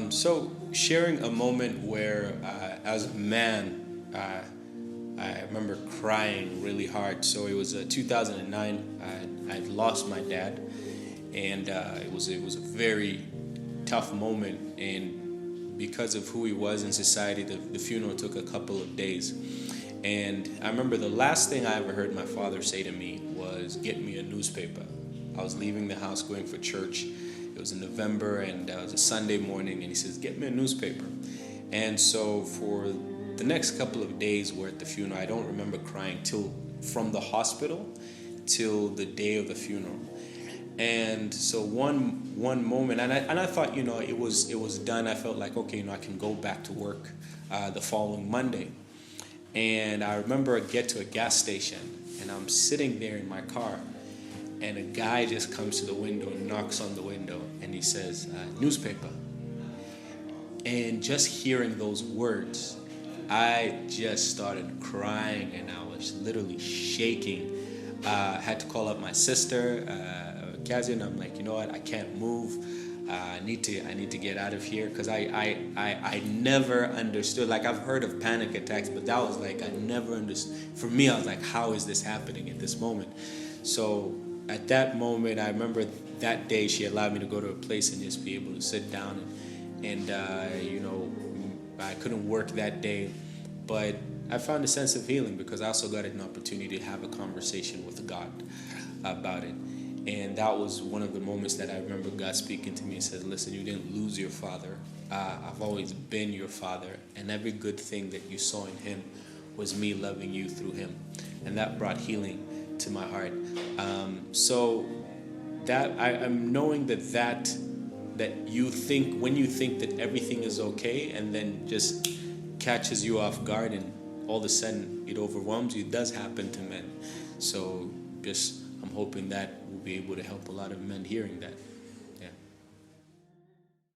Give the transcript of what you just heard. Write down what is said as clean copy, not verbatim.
So sharing a moment where, as a man, I remember crying really hard. So it was 2009. I'd lost my dad, and it was a very tough moment. And because of who he was in society, the funeral took a couple of days. And I remember the last thing I ever heard my father say to me was, "Get me a newspaper." I was leaving the house going for church. It was in November, and it was a Sunday morning, and he says, "Get me a newspaper." And so for the next couple of days we're at the funeral. I don't remember crying till from the hospital till the day of the funeral. And so one moment, and I thought, it was done. I felt like, okay, I can go back to work the following Monday. And I remember I get to a gas station, and I'm sitting there in my car, and a guy just comes to the window, knocks on the window, and he says, "Newspaper." And just hearing those words, I just started crying, and I was literally shaking. I had to call up my sister, Kazi, and I'm like, you know what? I can't move. I need to get out of here, because I never understood. Like, I've heard of panic attacks, but that was like, I never understood. For me, I was like, how is this happening at this moment? So at that moment, I remember that day she allowed me to go to a place and just be able to sit down, and I couldn't work that day, but I found a sense of healing because I also got an opportunity to have a conversation with God about it. And that was one of the moments that I remember God speaking to me and said, "Listen, you didn't lose your father. I've always been your father, and every good thing that you saw in him was me loving you through him." And that brought healing to my heart. So that I'm knowing that you think, when you think that everything is okay, and then just catches you off guard, and all of a sudden it overwhelms you. It does happen to men. So I'm hoping that we'll be able to help a lot of men hearing that.